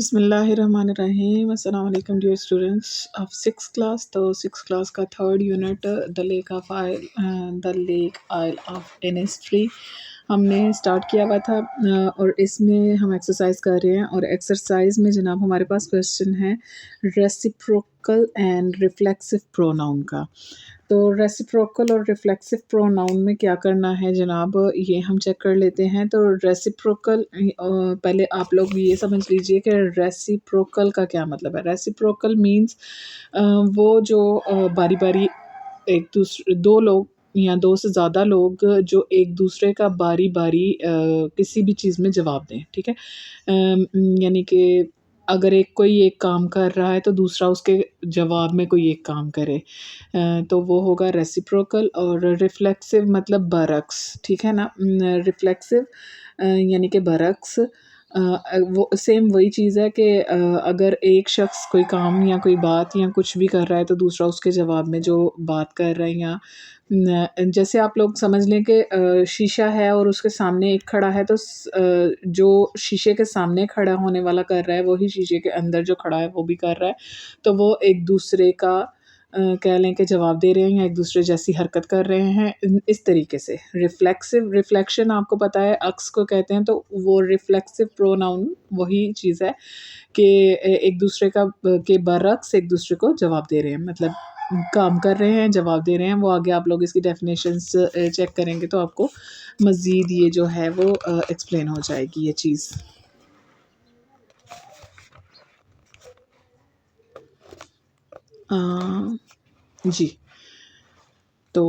बिस्मिल्लाहिर्रहमानिर्रहीम। अस्सलाम वालेकुम dear students of six class. तो सिक्स क्लास का third unit the lake isle of Innisfree हमने स्टार्ट किया हुआ था और इसमें हम एक्सरसाइज कर रहे हैं। और एक्सरसाइज में जनाब हमारे पास क्वेश्चन है रेसिप्रोकल एंड रिफ्लेक्सिव प्रोनाउन का। तो रेसिप्रोकल और रिफ्लेक्सिव प्रोनाउन में क्या करना है जनाब, ये हम चेक कर लेते हैं। तो रेसिप्रोकल, पहले आप लोग ये समझ लीजिए कि रेसिप्रोकल का क्या मतलब है। रेसिप्रोकल मीन्स वो जो बारी बारी एक दूसरे दो लोग या दो से ज़्यादा लोग जो एक दूसरे का बारी बारी किसी भी चीज़ में जवाब दें, ठीक है। यानी कि अगर कोई एक काम कर रहा है तो दूसरा उसके जवाब में कोई एक काम करे, तो वो होगा रेसिप्रोकल। और रिफ्लेक्सिव मतलब बरक्स, ठीक है ना। रिफ्लेक्सिव यानी कि बरक्स, वो सेम वही चीज़ है कि अगर एक शख्स कोई काम या कोई बात या कुछ भी कर रहा है तो दूसरा उसके जवाब में जो बात कर रहा है, या जैसे आप लोग समझ लें कि शीशा है और उसके सामने एक खड़ा है, तो जो शीशे के सामने खड़ा होने वाला कर रहा है वही शीशे के अंदर जो खड़ा है वो भी कर रहा है। तो वो एक दूसरे का कह लें कि जवाब दे रहे हैं या एक दूसरे जैसी हरकत कर रहे हैं, इस तरीके से। रिफ्लेक्सिव, रिफ्लेक्शन आपको पता है अक्स को कहते हैं, तो वो रिफ्लेक्सिव प्रोनाउन वही चीज़ है कि एक दूसरे का के बरअक्स एक दूसरे को जवाब दे रहे हैं, मतलब काम कर रहे हैं, जवाब दे रहे हैं। वो आगे आप लोग इसकी डेफिनेशंस चेक करेंगे तो आपको मज़ीद ये जो है वो एक्सप्लेन हो जाएगी ये चीज़। जी, तो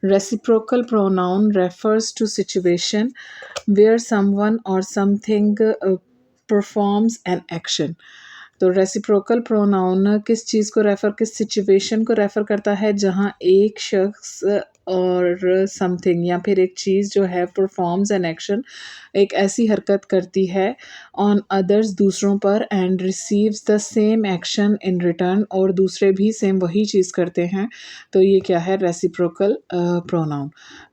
reciprocal pronoun refers to situation where someone or something performs an action। तो रेसिप्रोकल प्रोनाउन किस चीज़ को किस सिचुएशन को रेफ़र करता है जहाँ एक शख्स और समथिंग या फिर एक चीज़ जो है परफॉर्म्स एन एक्शन, एक ऐसी हरकत करती है ऑन अदर्स दूसरों पर, and receives the same action in return, और दूसरे भी सेम वही चीज़ करते हैं। तो ये क्या है, रेसिप्रोकल प्रोनाउन।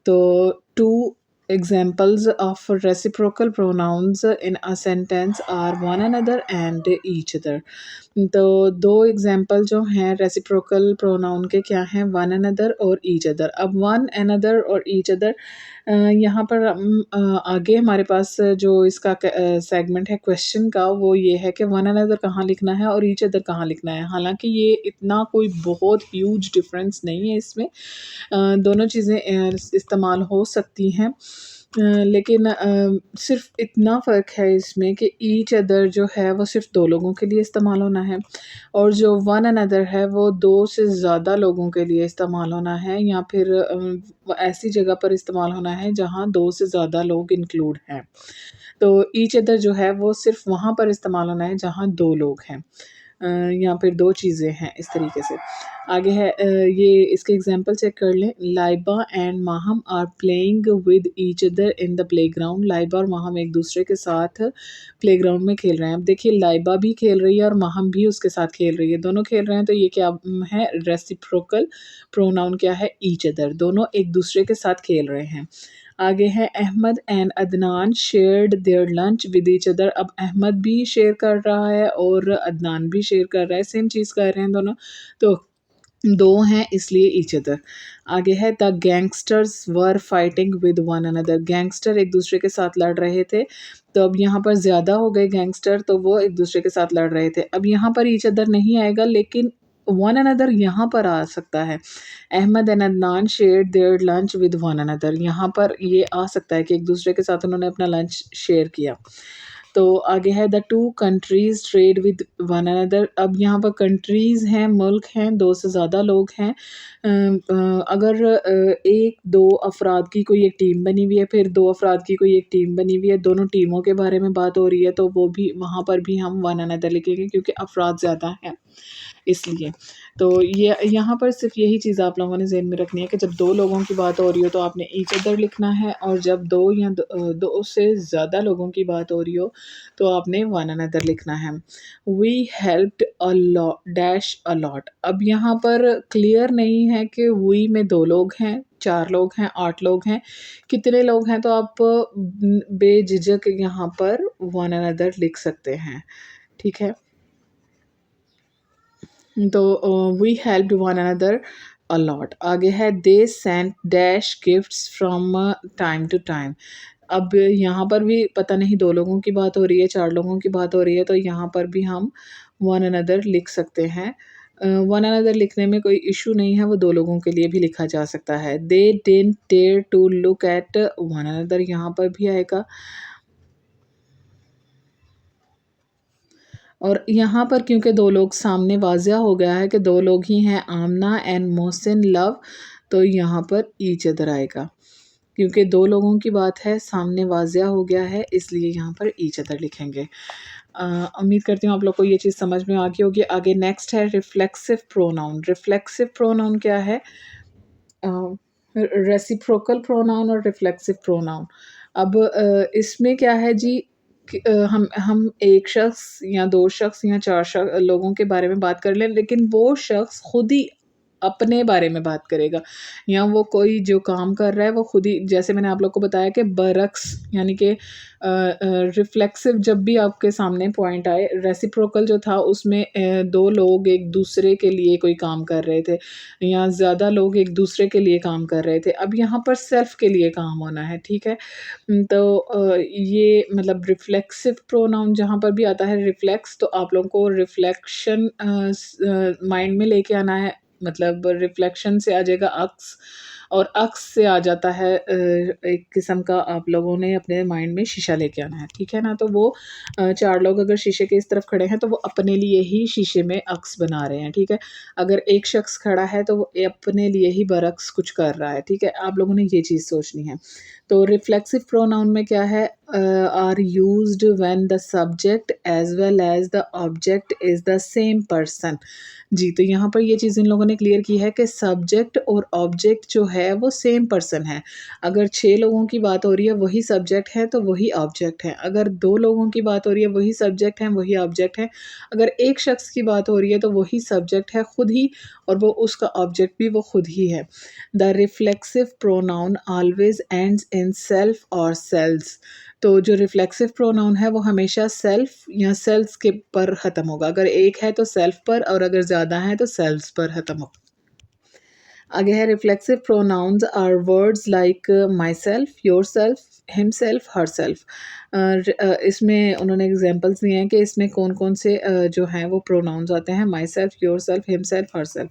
तो to examples of reciprocal pronouns in a sentence are one another and each other। तो दो एग्जाम्पल जो हैं रेसिप्रोकल प्रोनाउन के क्या हैं, वन अनदर और ईच अदर। अब वन अनदर और ईच अदर, यहाँ पर आगे हमारे पास जो इसका सेगमेंट है क्वेश्चन का, वो ये है कि वन अनदर कहाँ लिखना है और ईच अदर कहाँ लिखना है। हालांकि ये इतना कोई बहुत ह्यूज डिफरेंस नहीं है इसमें, दोनों चीज़ें इस्तेमाल हो सकती हैं, लेकिन सिर्फ इतना फ़र्क है इसमें कि ईच अदर जो है वो सिर्फ दो लोगों के लिए इस्तेमाल होना है, और जो वन अनदर है वो दो से ज़्यादा लोगों के लिए इस्तेमाल होना है, या फिर ऐसी जगह पर इस्तेमाल होना है जहाँ दो से ज़्यादा लोग इंक्लूड हैं। तो ईच अदर जो है वो सिर्फ वहाँ पर इस्तेमाल होना है जहाँ दो लोग हैं, या फिर दो चीज़ें हैं, इस तरीके से। आगे है ये इसके एग्जांपल चेक कर लें। Laiba and Maham are playing with each other in the playground. Laiba और माहम एक दूसरे के साथ प्लेग्राउंड में खेल रहे हैं। अब देखिए लाइबा भी खेल रही है और माहम भी उसके साथ खेल रही है, दोनों खेल रहे हैं। तो ये क्या है, रेसिप्रोकल प्रोनाउन क्या है, ईच अदर, दोनों एक दूसरे के साथ खेल रहे हैं। आगे है Ahmed and Adnan shared their lunch with each other. अब अहमद भी शेयर कर रहा है और अदनान भी शेयर कर रहा है, सेम चीज़ कर रहे हैं दोनों, तो दो हैं इसलिए ईच अदर। आगे है the gangsters were fighting with one another. Gangster एक दूसरे के साथ लड़ रहे थे, तो अब यहाँ पर ज़्यादा हो गए गैंगस्टर, तो वो एक दूसरे के साथ लड़ रहे थे। अब यहाँ पर ईच अदर नहीं आएगा, लेकिन वन अनदर यहाँ पर आ सकता है। Ahmed and Adnan shared their lunch with one another, यहाँ पर ये आ सकता है कि एक दूसरे के साथ उन्होंने अपना लंच शेयर किया। तो आगे है the two countries trade with one another. अब यहाँ पर कंट्रीज़ हैं, मुल्क हैं, दो से ज़्यादा लोग हैं। अगर एक दो अफराद की कोई एक टीम बनी हुई है, फिर दो अफराद की कोई एक टीम बनी हुई है, दोनों टीमों के बारे में बात हो रही है, तो वो भी वहाँ पर भी हम वन अनदर लिखेंगे क्योंकि अफराद ज़्यादा हैं इसलिए। तो ये यहाँ पर सिर्फ यही चीज़ आप लोगों ने ज़हन में रखनी है कि जब दो लोगों की बात हो रही हो तो आपने ईच अदर लिखना है, और जब दो या दो से ज़्यादा लोगों की बात हो रही हो तो आपने वन अनदर लिखना है। We helped a lot dash a lot. अब यहाँ पर क्लियर नहीं है कि वी में दो लोग हैं, चार लोग हैं, आठ लोग हैं, कितने लोग हैं, तो आप बेझिझक यहाँ पर वन अनदर लिख सकते हैं। ठीक है। तो we helped one another a lot. आगे है they sent dash gifts from time to time. अब यहाँ पर भी पता नहीं दो लोगों की बात हो रही है, चार लोगों की बात हो रही है, तो यहाँ पर भी हम वन अनदर लिख सकते हैं। वन अनदर लिखने में कोई इशू नहीं है, वो दो लोगों के लिए भी लिखा जा सकता है। They didn't dare to look at one another, यहाँ पर भी आएगा। और यहाँ पर क्योंकि दो लोग सामने वाज़िया हो गया है कि दो लोग ही हैं, आमना एंड मोहसिन लव, तो यहाँ पर ईच अदर आएगा। क्योंकि दो लोगों की बात है, सामने वाज़िया हो गया है, इसलिए यहाँ पर ईच अदर लिखेंगे। उम्मीद करती हूँ आप लोग को ये चीज़ समझ में आ गई होगी। आगे नेक्स्ट है रिफ्लेक्सिव प्रोनाउन। रिफ्लेक्सिव प्रोनाउन क्या है? रेसिप्रोकल प्रोनाउन और रिफ्लेक्सिव प्रोनाउन। अब इसमें क्या है जी कि हम एक शख्स या दो शख्स या चार लोगों के बारे में बात कर लें, लेकिन वो शख्स खुद ही अपने बारे में बात करेगा, या वो कोई जो काम कर रहा है वो खुद ही, जैसे मैंने आप लोग को बताया कि बरक्स यानी कि रिफ्लेक्सिव जब भी आपके सामने पॉइंट आए, रेसिप्रोकल जो था उसमें दो लोग एक दूसरे के लिए कोई काम कर रहे थे या ज़्यादा लोग एक दूसरे के लिए काम कर रहे थे। अब यहाँ पर सेल्फ के लिए काम होना है, ठीक है। तो ये मतलब रिफ्लेक्सिव प्रोनाउन जहाँ पर भी आता है रिफ्लेक्स, तो आप लोगों को रिफ्लेक्शन माइंड में लेके आना है। मतलब रिफ्लेक्शन से आ जाएगा अक्स, और अक्स से आ जाता है एक किस्म का, आप लोगों ने अपने माइंड में शीशा लेके आना है, ठीक है ना। तो वो चार लोग अगर शीशे के इस तरफ खड़े हैं तो वो अपने लिए ही शीशे में अक्स बना रहे हैं, ठीक है। अगर एक शख्स खड़ा है तो वो अपने लिए ही बरक्स कुछ कर रहा है, ठीक है। आप लोगों ने ये चीज़ सोचनी है। तो रिफ्लेक्सिव प्रोनाउन में क्या है? Are used when the subject as well as the object is the same person. जी, तो यहाँ पर ये चीज़ इन लोगों ने क्लियर की है कि सब्जेक्ट और ऑब्जेक्ट जो है वो सेम पर्सन है। अगर 6 लोगों की बात हो रही है, वही सब्जेक्ट है तो वही ऑब्जेक्ट है। अगर 2 लोगों की बात हो रही है, वही सब्जेक्ट है, वही ऑब्जेक्ट है। अगर एक शख्स की बात हो रही है तो वही सब्जेक्ट है खुद ही, और वो उसका ऑब्जेक्ट भी वो खुद ही है। The reflexive pronoun always ends in self और सेल्स। तो जो रिफ्लेक्सिव प्रोनाउन है वो हमेशा सेल्फ या सेल्स के पर ख़त्म होगा। अगर एक है तो सेल्फ पर, और अगर ज़्यादा है तो सेल्स पर ख़त्म होगा। आगे है reflexive pronouns are words like myself, yourself, himself, herself. इसमें उन्होंने एग्जांपल्स दिए हैं कि इसमें कौन कौन से जो हैं वो प्रोनाउंस आते हैं, my self, yourself, himself, her self.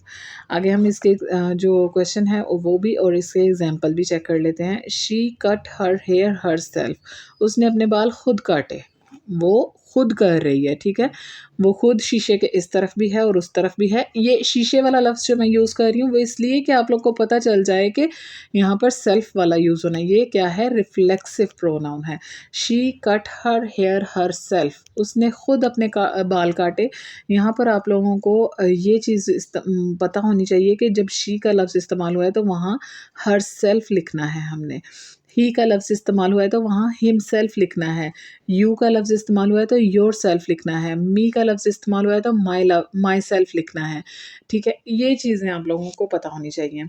आगे हम इसके जो क्वेश्चन है वो भी और इसके एग्जांपल भी चेक कर लेते हैं। She cut her hair herself. उसने अपने बाल खुद काटे, वो खुद कर रही है, ठीक है। वो खुद शीशे के इस तरफ भी है और उस तरफ भी है। ये शीशे वाला लफ्ज़ जो मैं यूज़ कर रही हूँ वो इसलिए कि आप लोग को पता चल जाए कि यहाँ पर सेल्फ वाला यूज़ होना है। ये क्या है? रिफ्लेक्सिव प्रोनाउन है। She cut her hair herself. उसने खुद अपने बाल काटे। यहाँ पर आप लोगों को ये चीज़ पता होनी चाहिए कि जब शी का लफ्ज़ इस्तेमाल हुआ है तो वहाँ हर सेल्फ लिखना है हमने। ही का लफ्ज़ इस्तेमाल हुआ है तो वहाँ हिम सेल्फ लिखना है। यू का लफ्ज़ इस्तेमाल हुआ है तो योर सेल्फ लिखना है। मी का लफ्ज़ इस्तेमाल हुआ है तो माई सेल्फ लिखना है, ठीक है। ये चीज़ें आप लोगों को पता होनी चाहिए।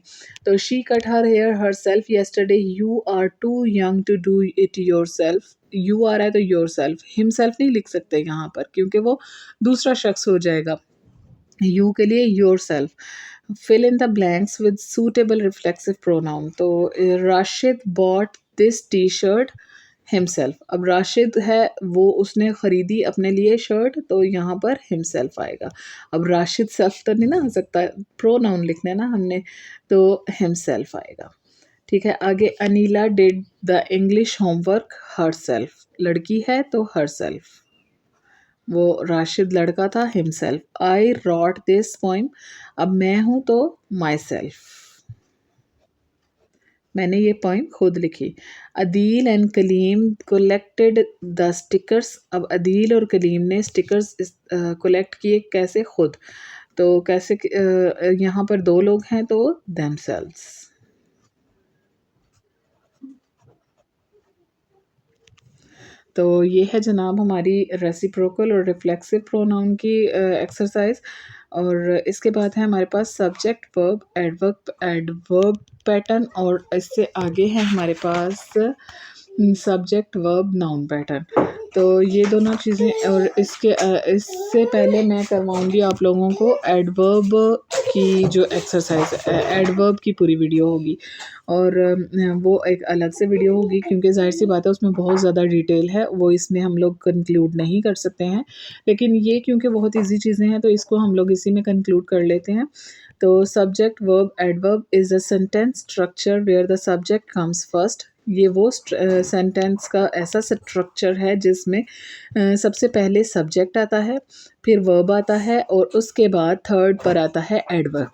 तो she cut her hair herself yesterday, you are too young to do it yourself. You आ रहा है तो योर सेल्फ, हिम सेल्फ नहीं लिख सकते यहाँ पर क्योंकि वो दूसरा शख्स हो जाएगा। यू के लिए yourself. Fill in the blanks with suitable reflexive pronoun. तो Rashid bought this T shirt himself. अब राशिद है वो उसने ख़रीदी अपने लिए शर्ट, तो यहाँ पर हिमसेल्फ आएगा। अब राशिद सेल्फ तो नहीं ना आ सकता, प्रोनाउन लिखना है ना हमने, तो हिमसेल्फ आएगा, ठीक है। आगे Aneela did the English homework herself. लड़की है तो हर सेल्फ, वो राशिद लड़का था, himself. I wrote this poem. अब मैं हूँ तो माई सेल्फ, मैंने ये पोइम खुद लिखी। Adeel and Kaleem collected the stickers. अब अदील और कलीम ने स्टिकर्स कलेक्ट किए, कैसे? खुद। तो कैसे? यहाँ पर दो लोग हैं तो देमसेल्व्स। तो ये है जनाब हमारी रेसिप्रोकल और रिफ्लेक्सिव प्रोनाउन की एक्सरसाइज। और इसके बाद है हमारे पास subject verb adverb adverb pattern, और इससे आगे है हमारे पास सब्जेक्ट वर्ब नाउन पैटर्न। तो ये दोनों चीज़ें, और इससे पहले मैं करवाऊँगी आप लोगों को एडवर्ब की जो एक्सरसाइज, एडवर्ब की पूरी वीडियो होगी, और वो एक अलग से वीडियो होगी, क्योंकि ज़ाहिर सी बात है उसमें बहुत ज़्यादा डिटेल है, वो इसमें हम लोग कंक्लूड नहीं कर सकते हैं। लेकिन ये क्योंकि बहुत ईजी चीज़ें हैं तो इसको हम लोग इसी में कंक्लूड कर लेते हैं। तो subject verb adverb is a sentence structure where the subject comes first. ये वो सेंटेंस का ऐसा स्ट्रक्चर है जिसमें सबसे पहले सब्जेक्ट आता है, फिर वर्ब आता है, और उसके बाद थर्ड पर आता है एडवर्ब।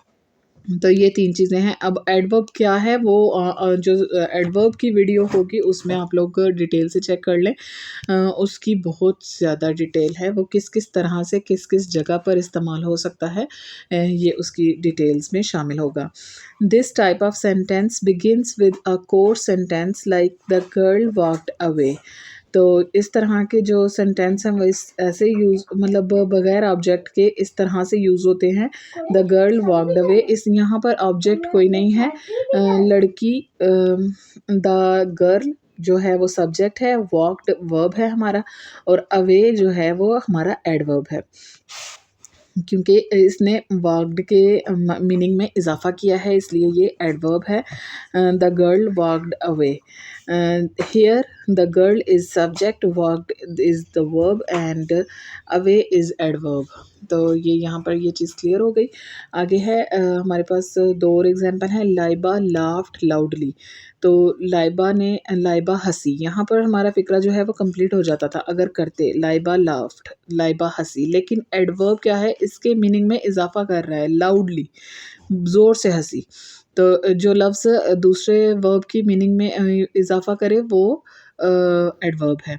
तो ये 3 चीज़ें हैं। अब एडवर्ब क्या है वो जो एडवर्ब की वीडियो होगी उसमें आप लोग डिटेल से चेक कर लें। उसकी बहुत ज़्यादा डिटेल है, वो किस-किस तरह से किस-किस जगह पर इस्तेमाल हो सकता है, ये उसकी डिटेल्स में शामिल होगा। This type of sentence begins with a core sentence like the girl walked away. तो इस तरह के जो सेंटेंस हैं वो इस ऐसे यूज़, मतलब बगैर ऑब्जेक्ट के इस तरह से यूज़ होते हैं। द गर्ल वॉक्ड अवे, इस यहाँ पर ऑब्जेक्ट कोई नहीं है, लड़की, द गर्ल जो है वो सब्जेक्ट है, वॉक्ड वर्ब है हमारा, और अवे जो है वो हमारा एडवर्ब है, क्योंकि इसने वॉक्ड के मीनिंग में इजाफा किया है, इसलिए ये एडवर्ब है। The girl walked away, here the girl is subject, walked is the verb, and away is adverb. तो ये यहाँ पर ये चीज़ क्लियर हो गई। आगे है हमारे पास 2 और एग्जांपल हैं। Laiba laughed loudly. तो लाइबा हंसी, यहाँ पर हमारा फ़िक्रा जो है वो कंप्लीट हो जाता था अगर करते लाइबा लाफ्ड, लाइबा हंसी। लेकिन एडवर्ब क्या है, इसके मीनिंग में इजाफा कर रहा है, लाउडली, ज़ोर से हंसी। तो जो लफ्ज़ दूसरे वर्ब की मीनिंग में इजाफा करे वो एडवर्ब है।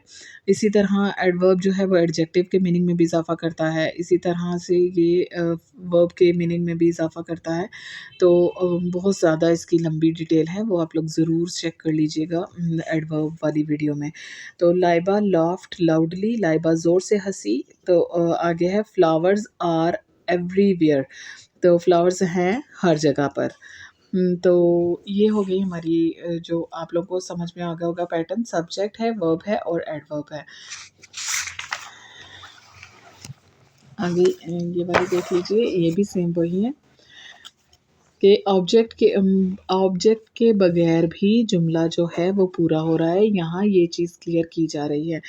इसी तरह एडवर्ब जो है वो एडजेक्टिव के मीनिंग में भी इजाफा करता है, इसी तरह से ये वर्ब के मीनिंग में भी इजाफा करता है। तो बहुत ज़्यादा इसकी लंबी डिटेल है, वो आप लोग ज़रूर चेक कर लीजिएगा एडवर्ब वाली वीडियो में। तो लाइबा लाफ्ड लाउडली, लाइबा ज़ोर से हंसी। तो आगे है फ्लावर्स आर एवरीवेयर। तो फ्लावर्स हैं हर जगह पर। तो ये हो गई हमारी जो आप लोग को समझ में आ गया होगा पैटर्न, सब्जेक्ट है, वर्ब है और एडवर्ब है। आगे ये वाली देख लीजिए, ये भी सेम वही है कि ऑब्जेक्ट के बगैर भी जुमला जो है वो पूरा हो रहा है। यहाँ ये चीज़ क्लियर की जा रही है।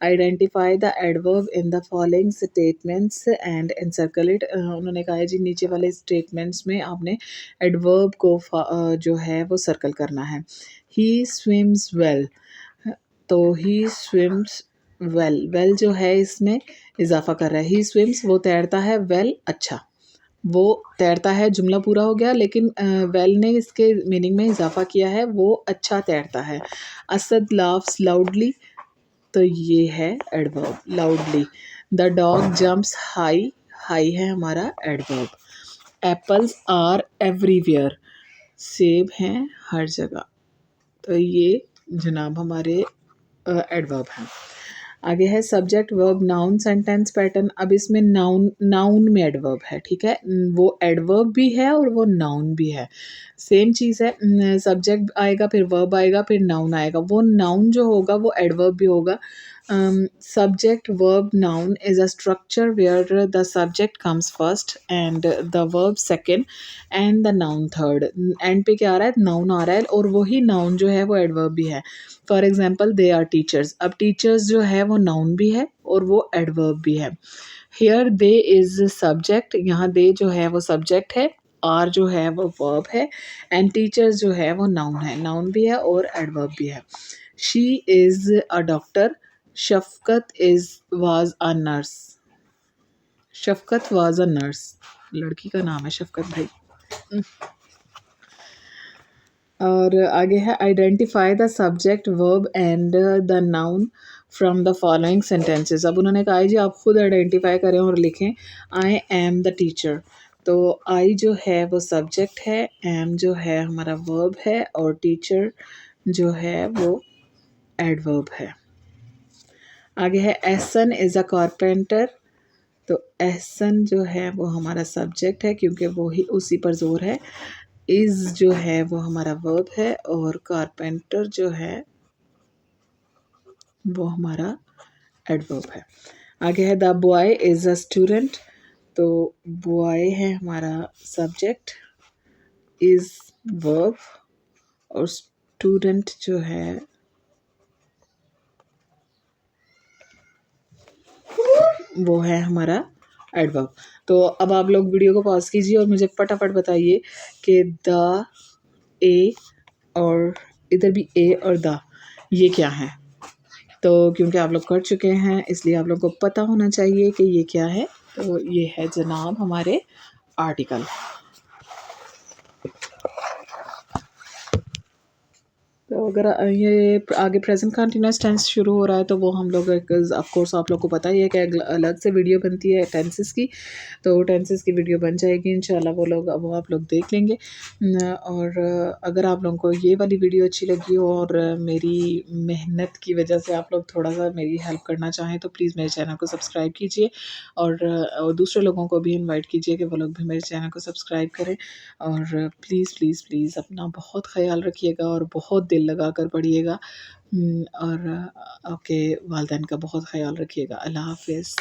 Identify the adverb in the following statements and encircle it. उन्होंने कहा है जी नीचे वाले स्टेटमेंट्स में आपने एडवर्ब को जो है वो सर्कल करना है। ही स्विम्स वेल, तो ही स्विम्स वेल, वेल जो है इसमें इजाफा कर रहा है। ही स्विम्स, वो तैरता है, वेल अच्छा, वो तैरता है, जुमला पूरा हो गया, लेकिन वेल ने इसके मीनिंग में इजाफा किया है, वो अच्छा तैरता है। असद लाफ्स लाउडली, तो ये है adverb, loudly. The dog jumps high, high है हमारा एडवर्ब। एप्पल्स आर एवरीवेयर, सेब हैं हर जगह। तो ये जनाब हमारे एडवर्ब हैं। आगे है subject verb noun sentence pattern. अब इसमें नाउन में एडवर्ब है, ठीक है, वो एडवर्ब भी है और वो नाउन भी है, सेम चीज़ है। सब्जेक्ट आएगा, फिर वर्ब आएगा, फिर नाउन आएगा। वो नाउन जो होगा वो एडवर्ब भी होगा। Subject verb noun is a structure where the subject comes first and the verb second and the noun third. End पे क्या आ रहा है, नाउन आ रहा है, और वही नाउन जो है वो एडवर्ब भी है। For example they are teachers, अब टीचर्स जो है वो नाउन भी है और वो एडवर्ब भी है। हेयर दे इज़ सब्जेक्ट, यहाँ दे जो है वो सब्जेक्ट है, आर जो है वो वर्ब है, एंड टीचर्स जो है वो नाउन है, नाउन भी है और एडवर्ब भी है। She is a doctor, Shafqat is was a nurse, Shafqat was a nurse, लड़की का नाम है शफकत भाई। और आगे है identify the subject verb and the noun from the following sentences. अब उन्होंने कहा है जी आप खुद आइडेंटिफाई करें और लिखें। आई एम द टीचर, तो आई जो है वो सब्जेक्ट है, एम जो है हमारा वर्ब है, और टीचर जो है वो एडवर्ब है। आगे है एहसन इज़ अ कारपेंटर, तो एहसन जो है वो हमारा सब्जेक्ट है क्योंकि वो ही उसी पर जोर है। इज़ जो है वो हमारा वर्ब है, और कारपेंटर जो है वो हमारा एडवर्ब है। आगे है the boy is a student, तो बॉय है हमारा सब्जेक्ट, इज़ वर्ब और स्टूडेंट जो है वो है हमारा एडवर्ब। तो अब आप लोग वीडियो को पॉज कीजिए और मुझे फटाफट बताइए कि द, ए और इधर भी ए और द, ये क्या है। तो क्योंकि आप लोग कर चुके हैं इसलिए आप लोग को पता होना चाहिए कि ये क्या है। तो ये है जनाब हमारे आर्टिकल। तो अगर ये आगे प्रेजेंट कंटिन्यूस टेंस शुरू हो रहा है तो वो हम लोग ऑफ कोर्स आप लोग को पता ही है कि अलग से वीडियो बनती है टेंसेस की। तो टेंसेस की वीडियो बन जाएगी इंशाल्लाह, वो आप लोग देख लेंगे। और अगर आप लोगों को ये वाली वीडियो अच्छी लगी हो और मेरी मेहनत की वजह से आप लोग थोड़ा सा मेरी हेल्प करना चाहें तो प्लीज़ मेरे चैनल को सब्सक्राइब कीजिए और दूसरे लोगों को भी इन्वाइट कीजिए कि वो लोग भी मेरे चैनल को सब्सक्राइब करें। और प्लीज़ प्लीज़ प्लीज़ अपना बहुत ख्याल रखिएगा और बहुत दिल लगा कर पढ़िएगा। और आपके वालिदैन का बहुत ख्याल रखिएगा। अल्लाह हाफ़िज़।